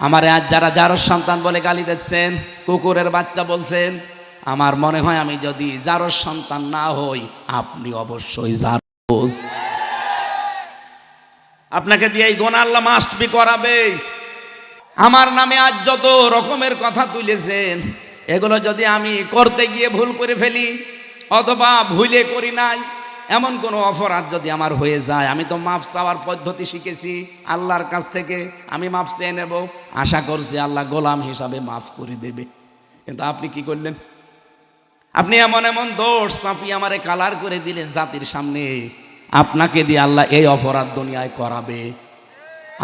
আমারে আজ যারা জারজ সন্তান বলে গালি দিচ্ছেন, কুকুরের বাচ্চা বলছেন, আমার মনে হয় আমি যদি জারজ সন্তান না হই, আপনি অবশ্যই জারজ। আপনাকে দিয়ে এই গোনা আল্লাহ মাস্ট বি করাবে। আমার নামে আজ যত রকমের কথা তুলেছেন, এগুলো যদি আমি করতে গিয়ে ভুল করে ফেলি অথবা ভুলে করি নাই, এমন কোনো অপরাধ যদি আমার হয়ে যায়, আমি তো মাফ চাওয়ার পদ্ধতি শিখেছি আল্লাহর কাছ থেকে। আমি মাফ চেয়ে নেব, আশা করছি আল্লাহ গোলাম হিসাবে মাফ করে দেবে। কিন্তু আপনি কি করলেন? আপনি এমন এমন দোষ চাপিয়ে আমারে কালার করে দিলেন জাতির সামনে। আপনাকে দিয়ে আল্লাহ এই অপরাধ দুনিয়ায় করাবে।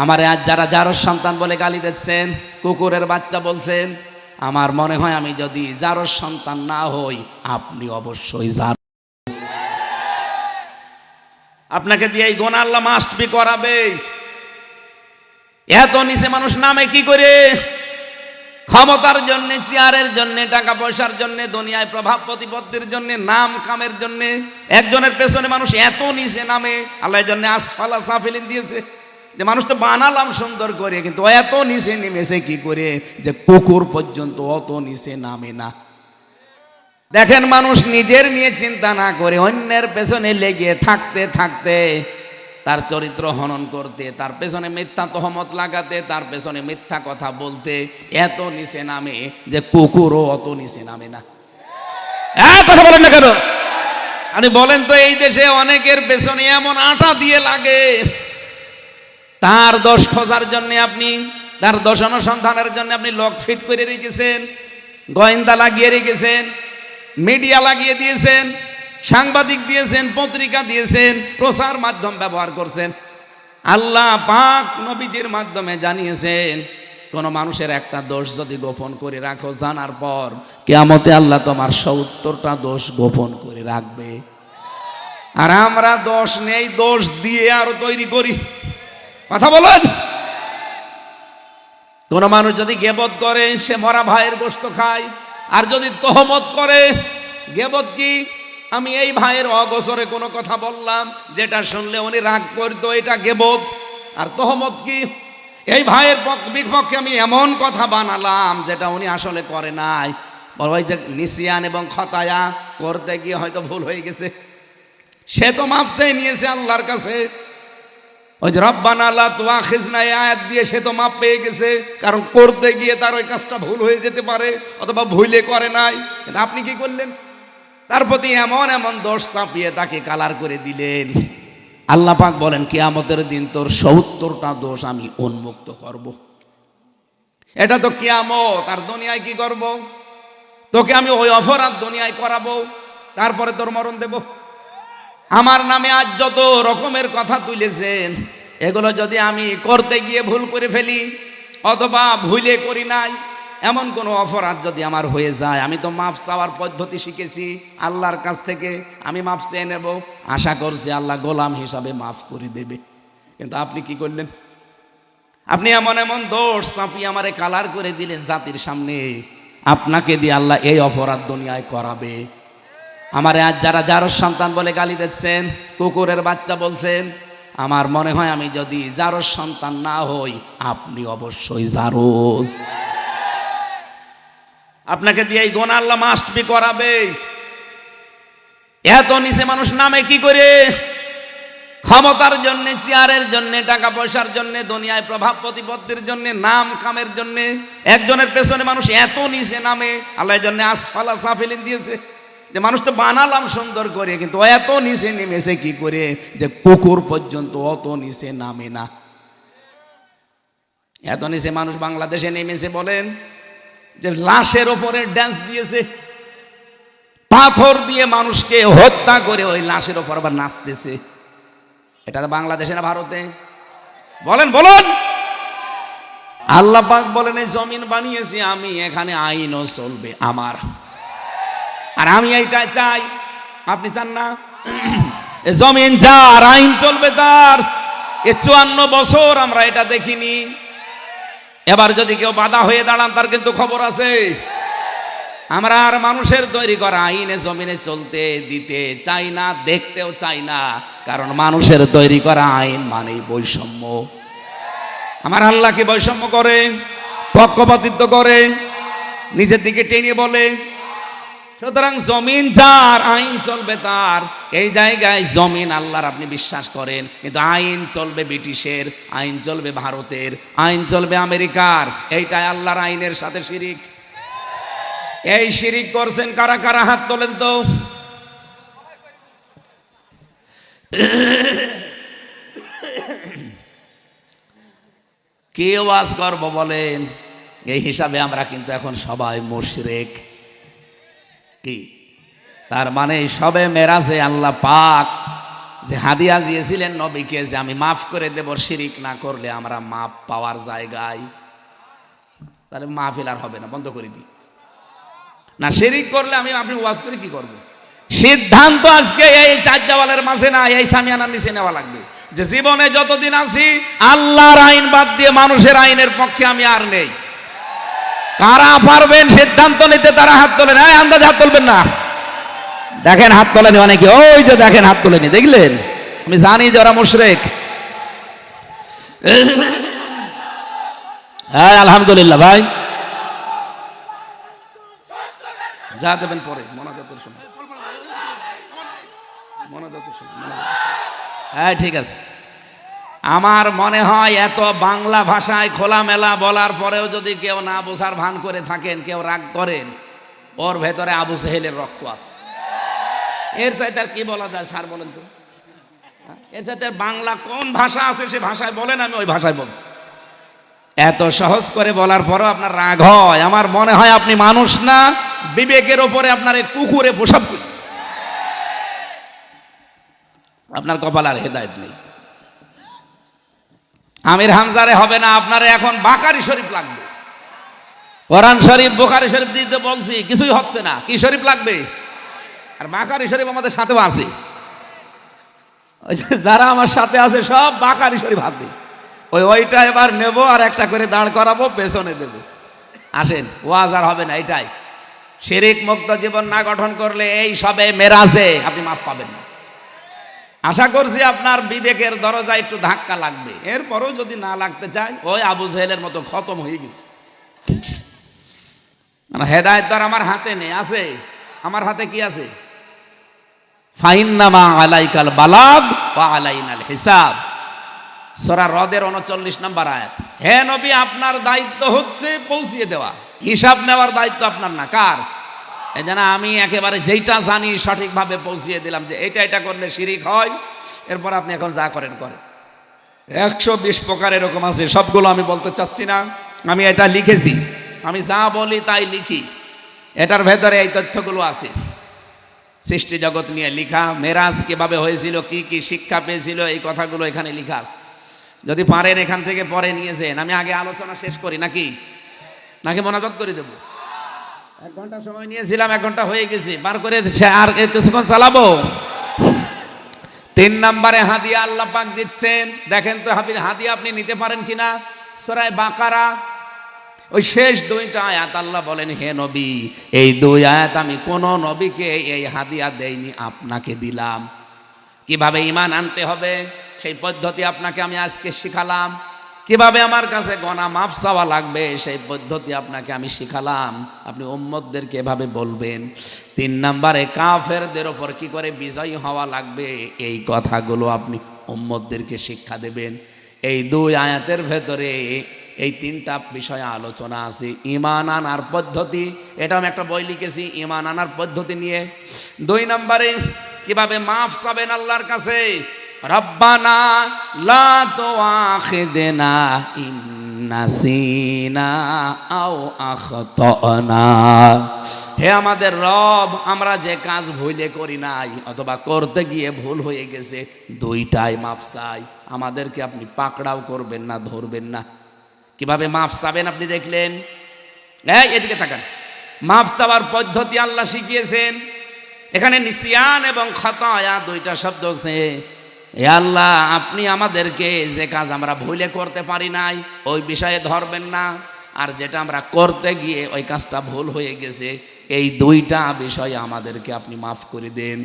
আমারে আজ যারা জারজ সন্তান বলে গালি দিচ্ছেন, কুকুরের বাচ্চা বলছেন, আমার মনে হয় আমি যদি জারজ সন্তান না হই, আপনি অবশ্যই জারজ। আপনাকে দিয়ে এই গোনা আল্লাহ মাস্ট বি করাবে। এত নিচে মানুষ নামে কি করে? ক্ষমতার জন্য, চেয়ারের জন্য, টাকা পয়সার জন্য, দুনিয়ায় প্রভাব প্রতিপত্তির জন্য, নাম কামের জন্য একজনের পেছনে মানুষ এত নিচে নামে। আল্লাহর জন্য আসফালা সাফিলিন দিয়েছে যে মানুষ তো বানালাম সুন্দর করে, কিন্তু এত নিচে নেমেছে কি করে যে কুকুর পর্যন্ত অত নিচে নামে না। দেখেন, মানুষ নিজের নিয়ে চিন্তা না করে অন্যের পেছনে লেগে থাকতে থাকতে, তার চরিত্র হনন করতে, তার পেছনে মিথ্যা তহমত লাগাতে, তার পেছনে মিথ্যা কথা বলতে এত নিচে নামে যে কুকুরও অত নিচে নামে না। কথা বলেন না কেন? আপনি বলেন তো, এই দেশে অনেকের পেছনে এমন আটা দিয়ে লাগে, তার দোষ খোঁজার জন্য আপনি, তার দোষ অনুসন্ধানের জন্য আপনি লোক ফিট করে রেখেছেন, গোয়েন্দা লাগিয়ে রেখেছেন, মিডিয়া লাগিয়ে দিয়েছেন, সাংবাদিক দিয়েছেন, পত্রিকা দিয়েছেন, প্রচার মাধ্যম ব্যবহার করছেন। আল্লাহ পাক নবীজির মাধ্যমে জানিয়েছেন, কোন মানুষের একটা দোষ যদি গোপন করে রাখো, জানার পর কিয়ামতে আল্লাহ তোমার ৭০টা দোষ গোপন করে রাখবে। আর আমরা দোষ নেই, দোষ দিয়ে আরো তৈরি করি। কথা বলেন। কোন মানুষ যদি গীবত করে, সে মরা ভাইয়ের গোশত খায়। আর যদি তহমত করে, গীবত কি? আমি এই ভাইয়ের অগোচরে কোনো কথা বললাম যেটা শুনলে উনি রাগ করতো, এটা গীবত। আর তহমত কি? এই ভাইয়ের বিপক্ষে আমি এমন কথা বানালাম যেটা উনি আসলে করে নাই। ওই যে নিসিয়ান এবং খতায়া করতে গিয়ে হয়তো ভুল হয়ে গেছে, সে তো মাপ চেয়ে নিয়েছে আল্লাহর কাছে। ওই যে রব্বানা লা তুআখিযনা আয়াত দিয়ে সে তো মাপ পেয়ে গেছে, কারণ করতে গিয়ে তার ওই কাজটা ভুল হয়ে যেতে পারে অথবা ভুলে করে নাই। কিন্তু আপনি কি করলেন? তার প্রতি এমন এমন দোষ চাপিয়ে তাকে কালার করে দিলেন। আল্লাহ পাক বলেন, কিয়ামতের দিন তোর ৭০টা দোষ আমি উন্মুক্ত করব। এটা তো কিয়ামত। আর দুনিয়ায় কি করব? তোকে আমি ওই অপরাধ দুনিয়ায় করাবো, তারপরে তোর মরণ দেব। আমার নামে আজ যত রকমের কথা তুলেছেন, এগুলো যদি আমি করতে গিয়ে ভুল করে ফেলি অথবা ভুলে করি নাই, এমন কোনো অপরাধ যদি আমার হয়ে যায়, আমি তো মাফ চাওয়ার পদ্ধতি শিখেছি আল্লাহর কাছ থেকে। আমি মাফ চেয়ে নেব, আশা করছি আল্লাহ গোলাম হিসাবে মাফ করে দেবে। কিন্তু আপনি কি করলেন? আপনি এমন এমন দোষ চাপিয়ে আমারে কালার করে দিলেন জাতির সামনে। আপনাকে দিয়ে আল্লাহ এই অপরাধ দুনিয়ায় করাবে। আমারে আজ যারা জারজ সন্তান বলে গালি দিচ্ছেন, কুকুরের বাচ্চা বলছেন, আমার মনে হয় আমি যদি জারজ সন্তান না হই, আপনি অবশ্যই জারজ। আপনাকে দিয়ে এই গোনা আল্লাহ মাস্ট বি করাবে। এত নিচে মানুষ নামে কি করে? ক্ষমতার জন্য, চেয়ারের জন্য, টাকা পয়সার জন্য, দুনিয়ায় প্রভাব প্রতিপত্তির জন্য, নাম কামের জন্য একজনের পেছনে মানুষ এত নিচে নামে। আল্লাহর জন্য আসফালা সাফিলিন দিয়েছে যে মানুষ তো বানালাম সুন্দর করে, কিন্তু এত নিচে নেমেছে কি করে যে কুকুর পর্যন্ত অত নিচে নামে না। এত নিচে মানুষ বাংলাদেশে নেমেছে বলেন যে লাশের ওপরে ড্যান্স দিয়েছে, পাথর দিয়ে মানুষকে হত্যা করে ওই লাশের ওপর আবার নাচতেছে। এটা বাংলাদেশে না ভারতে? বলেন বলেন। আল্লাহ পাক বলেন, এই জমিন বানিয়েছি আমি, এখানে আইনও চলবে আমার। আর আমি এইটা চাই, আপনি চান না? জমিন যার, আইন চলবে তার। 54 বছর আমরা এটা দেখিনি। এবার যদি কেউ বাধা হয়ে দাঁড়ান, তার কিন্তু খবর আছে। আমরা আর মানুষের তৈরি করা আইনে জমিনে চলতে দিতে চাই না, দেখতেও চাই না। কারণ মানুষের তৈরি করা আইন মানেই বৈষম্য। আমার আল্লাহ কি বৈষম্য করে? পক্ষপাতিত্ব করে, নিজের দিকে টেনে বলে। সুতরাং জমিন যার, আইন চলবে তার। এই জায়গায় জমিন আল্লাহর আপনি বিশ্বাস করেন, কিন্তু আইন চলবে ব্রিটিশের, আইন চলবে ভারতের, আইন চলবে আমেরিকার। এইটাই আল্লাহর আইনের সাথে শিরিক। এই শিরিক করছেন কারা কারা? হাত তোলেন তো। কে ওয়াজ করবো বলেন? এই হিসাবে আমরা কিন্তু এখন সবাই মুশরিক। কি তার মানে? সবে মেরাজে আল্লাহ পাক যে হাদিয়া দিয়েছিলেন নবীকে, যে আমি মাফ করে দেব শিরিক না করলে, আমরা মাফ পাওয়ার জায়গায়, তাহলে মাহফিল আর হবে না, বন্ধ করে দিই না। শিরিক করলে আমি আপনি ওয়াজ করে কি করব? সিদ্ধান্ত আজকে এই চার দেওয়ালের মাঝে না, এই সামিয়ানার নিচে নেওয়া লাগবে, যে জীবনে যতদিন আছি আল্লাহর আইন বাদ দিয়ে মানুষের আইনের পক্ষে আমি আর নেই। কারা পারবেন সিদ্ধান্ত নিতে? তারা হাত তোলেন। আন্দাজে হাত তুলবেন না। দেখেন হাত তোলেনি অনেকে, ওই যে দেখেন হাত তোলেনি, দেখলেন? আমি জানি যে ওরা মুশরিক। হ্যাঁ আলহামদুলিল্লাহ ভাই, যা দেবেন পরে মনাজাতের সময়। হ্যাঁ ঠিক আছে। আমার মনে হয় এত বাংলা ভাষায় খোলামেলা বলার পরেও যদি কেউ না বোঝার ভান করে থাকেন, কেউ রাগ করেন, ওর ভেতরে আবু জেহেলের রক্ত আছে। এর চাইতে আর কি বলা যায় স্যার বলেন তো? এর চাইতে বাংলা কোন ভাষা আছে সে ভাষায় বলেন, আমি ওই ভাষায় বলছি। এত সহজ করে বলার পরও আপনার রাগ হয়, আমার মনে হয় আপনি মানুষ না, বিবেকের ওপরে আপনার এই কুকুরে প্রসাব করছে। আপনার কপাল আর হেদায়েত নেই। আমির হামজারে হবে না, আপনারে এখন বাকারি শরীফ লাগবে। কোরআন শরীফ বুখারী শরীফ দিতে বলছি, কিছুই হচ্ছে না। কি শরীফ লাগবে? আর বাকারি শরীফ আমাদের সাথেও আছে। যারা আমার সাথে আছে সব বাকারি শরীফ হাতে, ওইটা এবার নেব আর একটা করে দাঁড় করাবো, পেছনে দেব। আসেন, ওয়াজ আর হবে না। এটাই শিরিক মুক্ত জীবন না গঠন করলে এই সবে মেরাজে আপনি মাপ পাবেন না। আশা করছি আপনার বিবেকের দরজা একটু ধাক্কা লাগবে। এরপরও যদি না লাগতে চায়, ওই আবু জেহেলের মতো খতম হয়ে গেছে। হেদায়েত তো আর আমার হাতে নেই, আছে আমার হাতে। কি আছে? ফাইন্নামা আলাইকাল বালাগ ওয়া আলাইনাল হিসাব। সূরা রদের 39 নম্বর আয়াত। হে নবী, আপনার দায়িত্ব হচ্ছে পৌঁছিয়ে দেওয়া, হিসাব নেওয়ার দায়িত্ব আপনার না। কার? এই জন্য আমি একেবারে যেইটা জানি সঠিকভাবে পৌঁছিয়ে দিলাম, যে এটা করলে শিরিক হয়। এরপর আপনি এখন যা করেন করেন। 120 প্রকার এরকম আছে, সবগুলো আমি বলতে চাচ্ছি না। আমি এটা লিখেছি, আমি যা বলি তাই লিখি। এটার ভেতরে এই তথ্যগুলো আছে। সৃষ্টি জগৎ নিয়ে লিখা, মেরাজ কিভাবে হয়েছিল, কি কি শিক্ষা পেয়েছিল, এই কথাগুলো এখানে লিখা আছে। যদি পারেন এখান থেকে পরে নিয়ে যান। আমি আগে আলোচনা শেষ করি নাকি মোনাজাত করে দেবো? 1 ঘন্টা সময় নিয়েছিলাম, 1 ঘন্টা হয়ে গেছে, বার করে আর কিছুক্ষণ চালাবো। 3 নম্বরে হাদিয়া আল্লাহ পাক দিচ্ছেন। দেখেন তো হাদিয়া আপনি নিতে পারেন কিনা। সূরা বাকারা ওই শেষ 2টা আয়াত আল্লাহ বলেন, হে নবী, এই 2 আয়াত আমি কোন নবীকে এই হাদিয়া দেইনি, আপনাকে দিলাম। কিভাবে ঈমান আনতে হবে সেই পদ্ধতি আপনাকে আমি আজকে শিখালাম। কিভাবে আমার কাছে গুনাহ মাফ চাওয়া লাগবে সেই পদ্ধতি আপনাকে আমি শিখালাম। আপনি উম্মতদেরকে এভাবে বলবেন। 3 নম্বরে কাফেরদের ওপর কি করে বিজয়ী হওয়া লাগবে, এই কথাগুলো আপনি উম্মতদেরকে শিক্ষা দেবেন। এই 2 আয়াতের ভেতরে এই 3টা বিষয়ে আলোচনা আছে। ঈমান আনার পদ্ধতি, এটা আমি একটা বই লিখেছি ঈমান আনার পদ্ধতি নিয়ে। 2 নম্বরে কিভাবে মাফ চাবেন আল্লাহর কাছে। রব্বানা লা তুআখিযনা ইন নাসিনা আও আখতানা। হে আমাদের রব, আমরা যে কাজ ভুলে করি নাই অথবা করতে গিয়ে ভুল হয়ে গেছে, 2টাই মাফ চাই। আমাদেরকে আপনি পাকড়াও করবেন না, ধরবেন না। কিভাবে মাফ চাবেন আপনি দেখলেন। এদিকে তাকান। মাফ চাওয়ার পদ্ধতি আল্লাহ শিখিয়েছেন। এখানে নিসিয়ান এবং খাতায়া 2টা শব্দ আছে। হে আল্লাহ, আপনি আমাদেরকে যে কাজ আমরা ভুলে করতে পারি নাই ওই বিষয়ে ধরবেন না, আর যেটা আমরা করতে গিয়ে ওই কাজটা ভুল হয়ে গেছে, এই 2টা বিষয়ে আমাদেরকে আপনি মাফ করে দেন।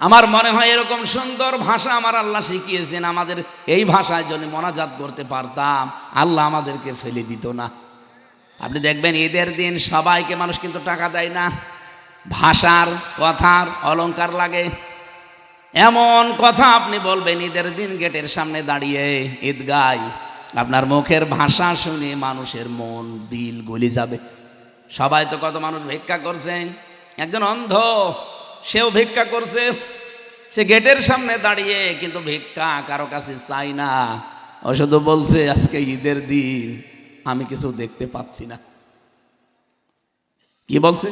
আমার মনে হয় এরকম সুন্দর ভাষা আমার আল্লাহ শিখিয়েছেন, আমাদের এই ভাষায় যদি মোনাজাত করতে পারতাম আল্লাহ আমাদেরকে ফেলে দিত না। আপনি দেখবেন ঈদের দিন সবাইকে মানুষ কিন্তু টাকা দেয় না, ভাষার কথার অলংকার লাগে। এমন কথা আপনি বলবেন ঈদের দিন গেটের সামনে দাঁড়িয়ে ঈদগায়, আপনার মুখের ভাষা শুনে মানুষের মন দিল গলে যাবে। সবাই তো কত মানুষ ভিক্ষা করছে, একজন অন্ধ সেও ভিক্ষা করছে, সে গেটের সামনে দাঁড়িয়ে কিন্তু ভিক্ষা কারো কাছে চাই না, ও শুধু বলছে আজকে ঈদের দিন আমি কিছু দেখতে পাচ্ছি না। কি বলছে?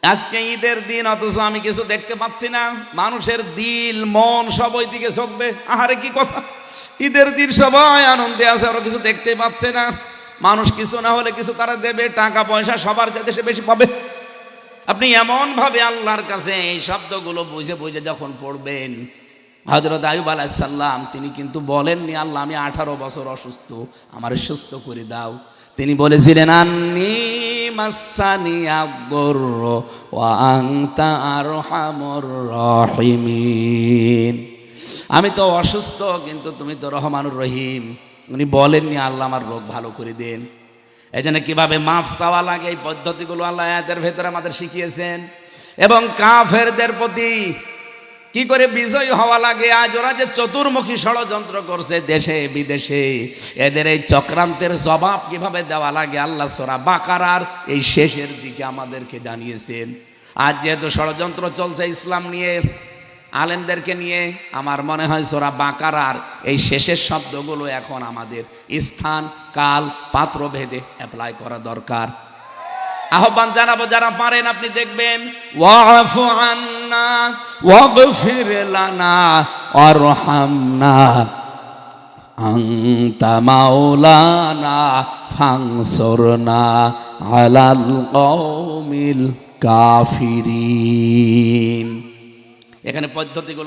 আজকে ঈদের দিন অথচ আমি কিছু দেখতে পাচ্ছি না। মানুষের দিল মন সব ওই দিকে ঝুঁকবে। আহারে কি কথা, ঈদের দিন সবাই আনন্দে আছে, আরো কিছু দেখতে পাচ্ছে না। মানুষ কিছু না হলে কিছু তারা দেবে, টাকা পয়সা সবার যাতে সে বেশি পাবে। আপনি এমন ভাবে আল্লাহর কাছে এই শব্দগুলো বুঝে বুঝে যখন পড়বেন, হযরত আইয়ুব আলাইহিস সালাম তিনি কিন্তু বলেননি আল্লাহ আমি 18 বছর অসুস্থ, আমার সুস্থ করে দাও। তিনি বলেছিলেন আন্নী মাসানিয়াদ-দুরর ওয়া আনতা আরহামুর রাহিমিন, আমি তো অসুস্থ কিন্তু তুমি তো রহমানুর রহিম। উনি বলেননি আল্লাহ আমার রোগ ভালো করে দেন। এই জন্য কীভাবে মাফ চাওয়া লাগে এই পদ্ধতিগুলো আল্লাহ আয়াতের ভেতরে আমাদের শিখিয়েছেন। এবং কাফেরদের প্রতি কি করে বিজয় হওয়া লাগে, আজ ওরা যে চতুর্মুখী ষড়যন্ত্র করছে দেশে বিদেশে, এদের এই চক্রান্তের জবাব কিভাবে দেওয়া লাগে আল্লাহ সূরা বাকারার এই শেষের দিকে আমাদেরকে জানিয়েছেন। আজ যেহেতু ষড়যন্ত্র চলছে ইসলাম নিয়ে, আলেমদেরকে নিয়ে, আমার মনে হয় সূরা বাকারার এই শেষের শব্দগুলো এখন আমাদের স্থান কাল পাত্র ভেদে অ্যাপ্লাই করা দরকার। আহ্বান জানাবো যারা পারেন আপনি দেখবেন ওয়াফু আন্না ওয়াগফির লানা ওয়ারহামনা আনতা মাওলানা ফানসুরনা আলাল কওমিল কাফিরিন। এখানে পদ্ধতিগুলো